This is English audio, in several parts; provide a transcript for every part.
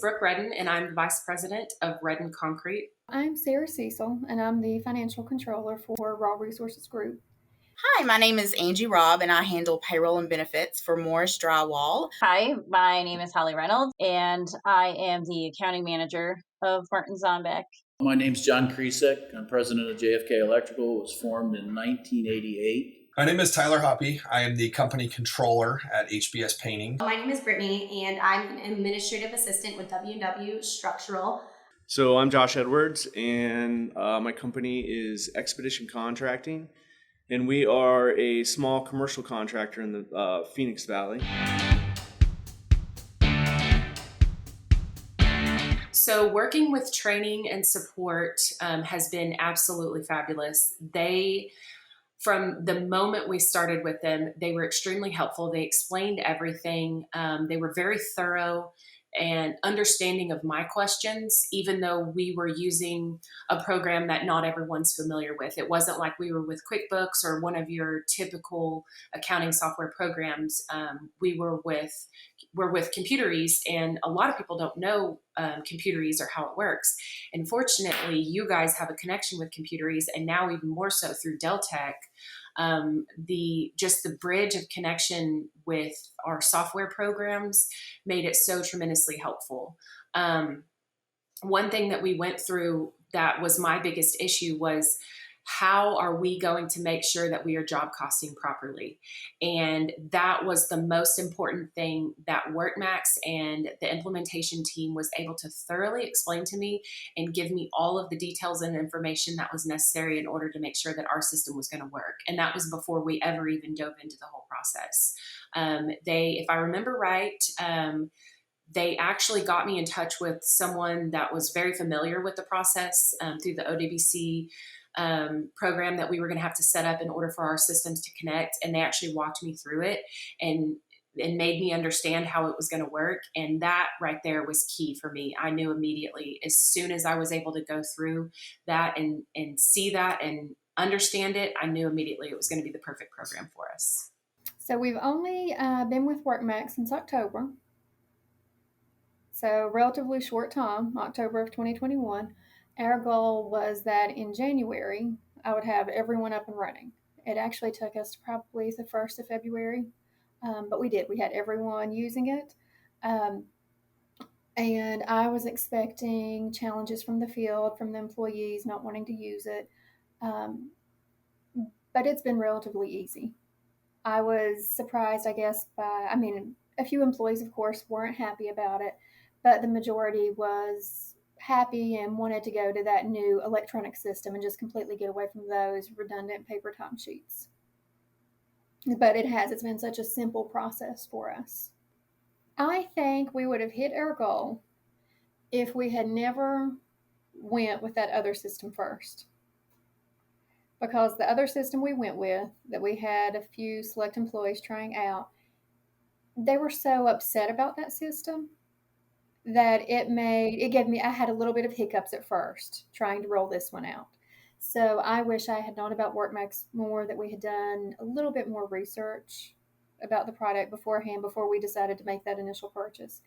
Brooke Redden, and I'm the Vice President of Redden Concrete. I'm Sarah Cecil, and I'm the Financial Controller for Raw Resources Group. Hi, my name is Angie Robb, and I handle payroll and benefits for Morris Drywall. Hi, my name is Holly Reynolds, and I am the accounting manager of Martin Zombek. My name's John Kresek. I'm president of JFK Electrical. It was formed in 1988. My name is Tyler Hoppy. I am the company controller at HBS Painting. My name is Brittany, and I'm an administrative assistant with W&W Structural. So I'm Josh Edwards, and my company is Expedition Contracting, and we are a small commercial contractor in the Phoenix Valley. So working with training and support has been absolutely fabulous. From the moment we started with them, they were extremely helpful. They explained everything. They were very thorough and understanding of my questions, even though we were using a program that not everyone's familiar with. It wasn't like we were with QuickBooks or one of your typical accounting software programs. We're with Computeries, and a lot of people don't know Computeries or how it works. And fortunately, you guys have a connection with Computeries, and now even more so through Deltec. The bridge of connection with our software programs made it so tremendously helpful. One thing that we went through that was my biggest issue was, how are we going to make sure that we are job costing properly? And that was the most important thing that WorkMax and the implementation team was able to thoroughly explain to me and give me all of the details and information that was necessary in order to make sure that our system was going to work. And that was before we ever even dove into the whole process. If I remember right, they actually got me in touch with someone that was very familiar with the process through the OWC program that we were going to have to set up in order for our systems to connect. And they actually walked me through it and made me understand how it was going to work. And that right there was key for me. I knew immediately, as soon as I was able to go through that and see that and understand it, I knew immediately it was going to be the perfect program for us. So we've only been with WorkMax since October. So relatively short time, October of 2021. Our goal was that in January, I would have everyone up and running. It actually took us to probably the 1st of February, but we did. We had everyone using it. And I was expecting challenges from the field, from the employees not wanting to use it. But it's been relatively easy. I was surprised, I guess, a few employees, of course, weren't happy about it, but the majority was happy and wanted to go to that new electronic system and just completely get away from those redundant paper timesheets. But it's been such a simple process for us. I think we would have hit our goal if we had never went with that other system first. Because the other system we went with, that we had a few select employees trying out, they were so upset about that system that I had a little bit of hiccups at first trying to roll this one out. So I wish I had known about WorkMax more, that we had done a little bit more research about the product beforehand before we decided to make that initial purchase.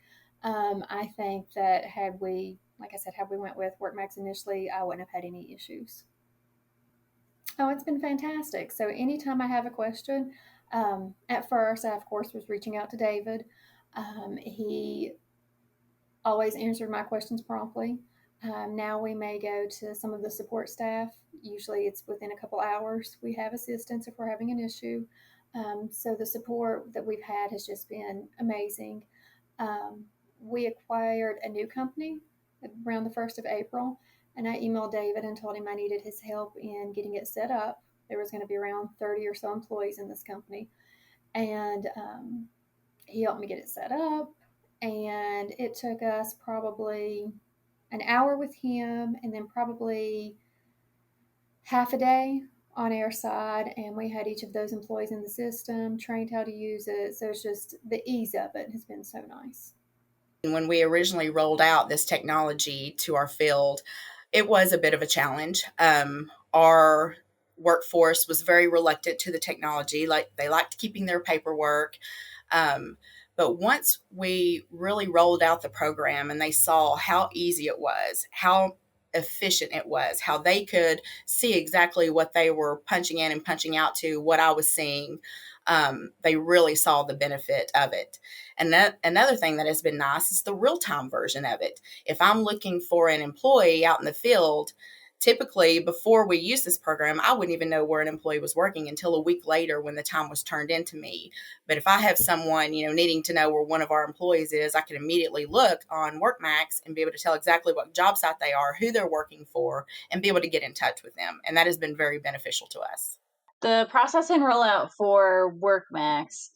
I think that had we went with WorkMax initially, I wouldn't have had any issues. Oh, it's been fantastic. So anytime I have a question, at first I, of course, was reaching out to David. He always answered my questions promptly. Now we may go to some of the support staff. Usually it's within a couple hours. We have assistance if we're having an issue. So the support that we've had has just been amazing. We acquired a new company around the 1st of April, and I emailed David and told him I needed his help in getting it set up. There was going to be around 30 or so employees in this company, and he helped me get it set up. And it took us probably an hour with him, and then probably half a day on our side. And we had each of those employees in the system, trained how to use it. So it's just the ease of it has been so nice. When we originally rolled out this technology to our field, it was a bit of a challenge. Our workforce was very reluctant to the technology. They liked keeping their paperwork. But once we really rolled out the program and they saw how easy it was, how efficient it was, how they could see exactly what they were punching in and punching out to, what I was seeing, they really saw the benefit of it. And that another thing that has been nice is the real-time version of it. If I'm looking for an employee out in the field, typically before we use this program, I wouldn't even know where an employee was working until a week later when the time was turned into me. But if I have someone, needing to know where one of our employees is, I can immediately look on WorkMax and be able to tell exactly what job site they are, who they're working for, and be able to get in touch with them. And that has been very beneficial to us. The process and rollout for WorkMax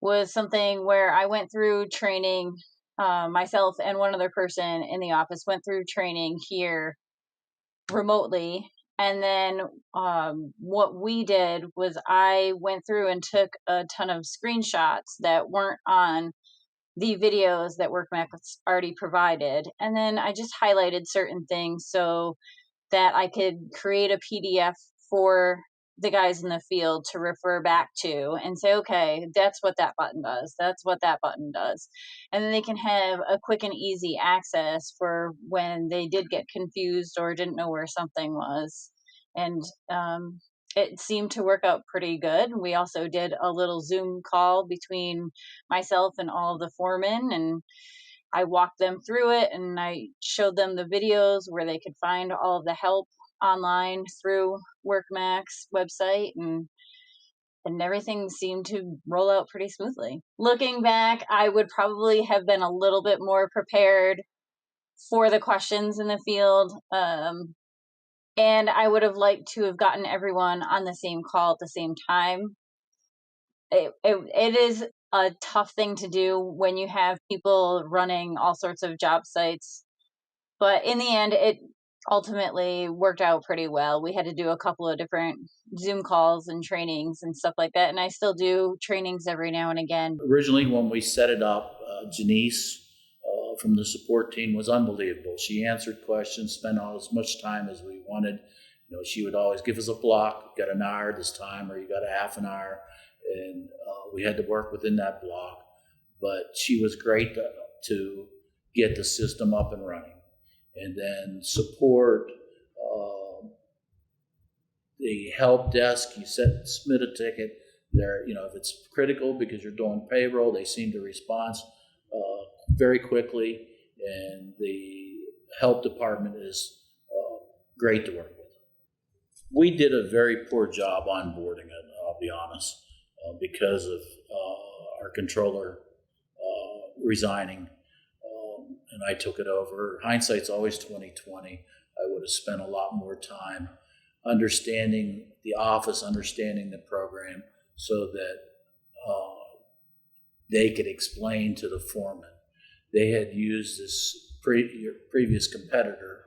was something where I went through training. Myself and one other person in the office went through training here remotely. And then what we did was I went through and took a ton of screenshots that weren't on the videos that WorkMax already provided. And then I just highlighted certain things so that I could create a PDF for the guys in the field to refer back to and say, okay, that's what that button does. That's what that button does. And then they can have a quick and easy access for when they did get confused or didn't know where something was. And it seemed to work out pretty good. We also did a little Zoom call between myself and all of the foremen, and I walked them through it and I showed them the videos where they could find all of the help online through WorkMax website, and everything seemed to roll out pretty smoothly. Looking back, I would probably have been a little bit more prepared for the questions in the field. And I would have liked to have gotten everyone on the same call at the same time. It is a tough thing to do when you have people running all sorts of job sites. But in the end, it ultimately worked out pretty well. We had to do a couple of different Zoom calls and trainings and stuff like that. And I still do trainings every now and again. Originally, when we set it up, Janice from the support team was unbelievable. She answered questions, spent all as much time as we wanted. She would always give us a block. You got an hour this time, or you got a half an hour. And we had to work within that block. But she was great to get the system up and running. And then support, the help desk, you submit a ticket. If it's critical because you're doing payroll, they seem to respond very quickly. And the help department is great to work with. We did a very poor job onboarding it, I'll be honest, because of our controller resigning, and I took it over. Hindsight's always 20/20. I would have spent a lot more time understanding the office, understanding the program, so that they could explain to the foreman. They had used this previous competitor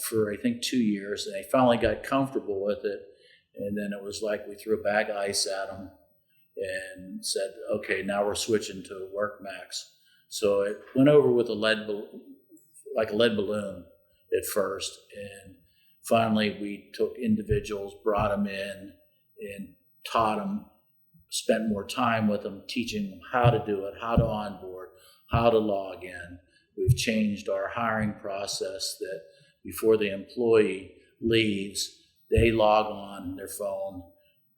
for, I think, 2 years, and they finally got comfortable with it. And then it was like we threw a bag of ice at them and said, okay, now we're switching to WorkMax. So it went over with a lead balloon at first. And finally, we took individuals, brought them in and taught them, spent more time with them, teaching them how to do it, how to onboard, how to log in. We've changed our hiring process that before the employee leaves, they log on their phone,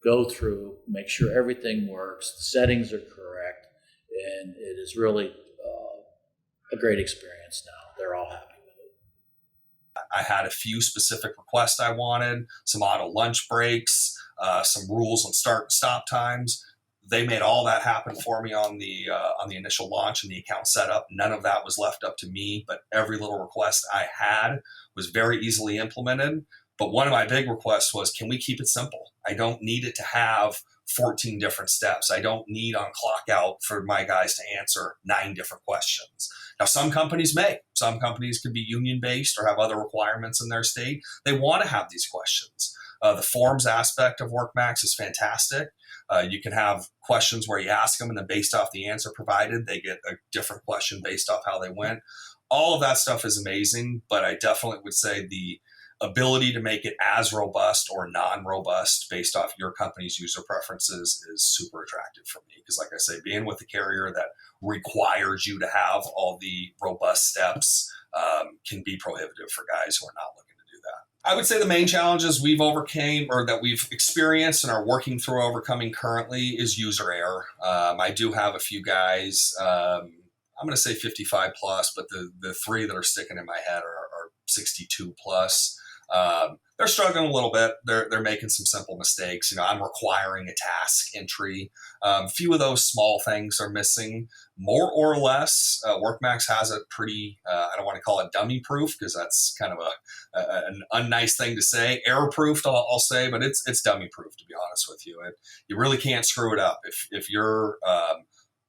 go through, make sure everything works, the settings are correct, and it is really a great experience now. They're all happy with it. I had a few specific requests I wanted, some auto lunch breaks, some rules on start and stop times. They made all that happen for me on the initial launch and the account setup. None of that was left up to me, but every little request I had was very easily implemented. But one of my big requests was, can we keep it simple? I don't need it to have 14 different steps. I don't need on clock out for my guys to answer 9 different questions. Now, some companies may. Some companies could be union-based or have other requirements in their state. They want to have these questions. The forms aspect of WorkMax is fantastic. You can have questions where you ask them, and then based off the answer provided, they get a different question based off how they went. All of that stuff is amazing, but I definitely would say the ability to make it as robust or non-robust based off your company's user preferences is super attractive for me. Because like I say, being with a carrier that requires you to have all the robust steps can be prohibitive for guys who are not looking to do that. I would say the main challenges we've overcame or that we've experienced and are working through overcoming currently is user error. I do have a few guys, I'm going to say 55 plus, but the three that are sticking in my head are 62 plus. They're struggling a little bit. They're making some simple mistakes. I'm requiring a task entry. A few of those small things are missing. More or less, WorkMax has a pretty, I don't want to call it dummy proof because that's kind of an unnice thing to say. Error proofed, I'll say, but it's dummy proof, to be honest with you. You really can't screw it up. If you're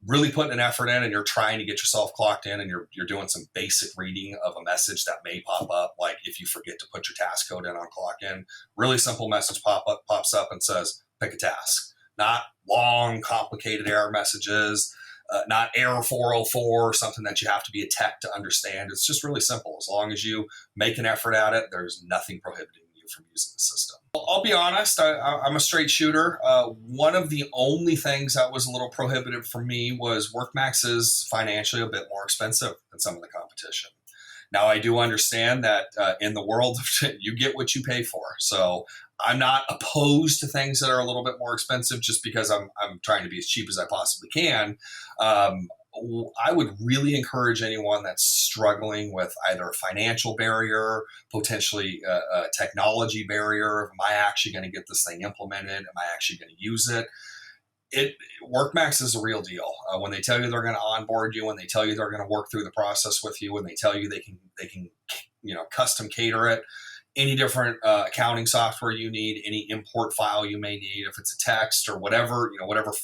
really putting an effort in and you're trying to get yourself clocked in and you're doing some basic reading of a message that may pop up, like if you forget to put your task code in on clock in, really simple message pops up and says, pick a task. Not long, complicated error messages, not error 404 or something that you have to be a tech to understand. It's just really simple. As long as you make an effort at it, there's nothing prohibiting you from using the system. I'll be honest, I'm a straight shooter. One of the only things that was a little prohibitive for me was WorkMax is financially a bit more expensive than some of the competition. Now, I do understand that in the world, you get what you pay for. So I'm not opposed to things that are a little bit more expensive just because I'm trying to be as cheap as I possibly can. I would really encourage anyone that's struggling with either a financial barrier, potentially a technology barrier. Am I actually going to get this thing implemented? Am I actually going to use it? WorkMax is a real deal. When they tell you they're going to onboard you, when they tell you they're going to work through the process with you, when they tell you they can custom cater it, any different accounting software you need, any import file you may need, if it's a text or whatever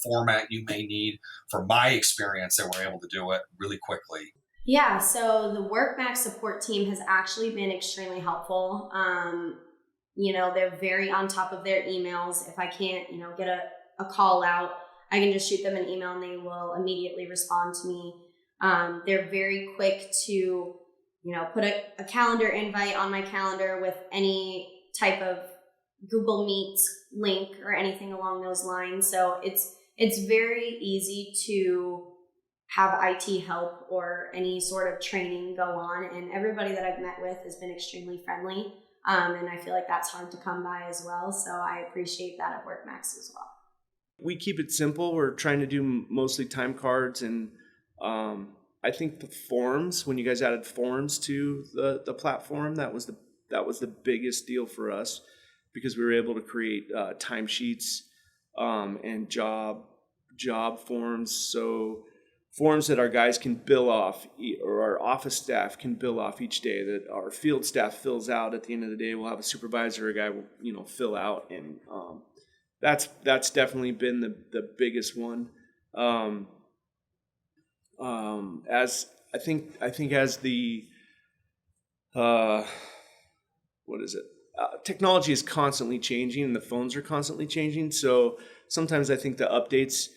format you may need. From my experience, they were able to do it really quickly. Yeah, so the WorkMax support team has actually been extremely helpful. They're very on top of their emails. If I can't, get a call out, I can just shoot them an email and they will immediately respond to me. They're very quick to put a calendar invite on my calendar with any type of Google Meets link or anything along those lines. So it's very easy to have IT help or any sort of training go on. And everybody that I've met with has been extremely friendly. And I feel like that's hard to come by as well. So I appreciate that at WorkMax as well. We keep it simple. We're trying to do mostly time cards and I think the forms, when you guys added forms to the platform, that was the biggest deal for us because we were able to create timesheets and job forms. So forms that our guys can bill off, or our office staff can bill off each day, that our field staff fills out. At the end of the day, we'll have a supervisor, a guy will fill out, and that's definitely been the biggest one. As I think as the technology is constantly changing and the phones are constantly changing, so sometimes I think the updates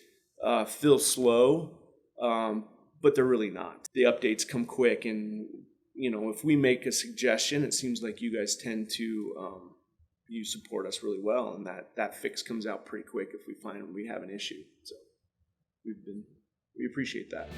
feel slow, but they're really not. The updates come quick, and if we make a suggestion, it seems like you guys tend to you support us really well, and that fix comes out pretty quick if we find we have an issue. So we appreciate that.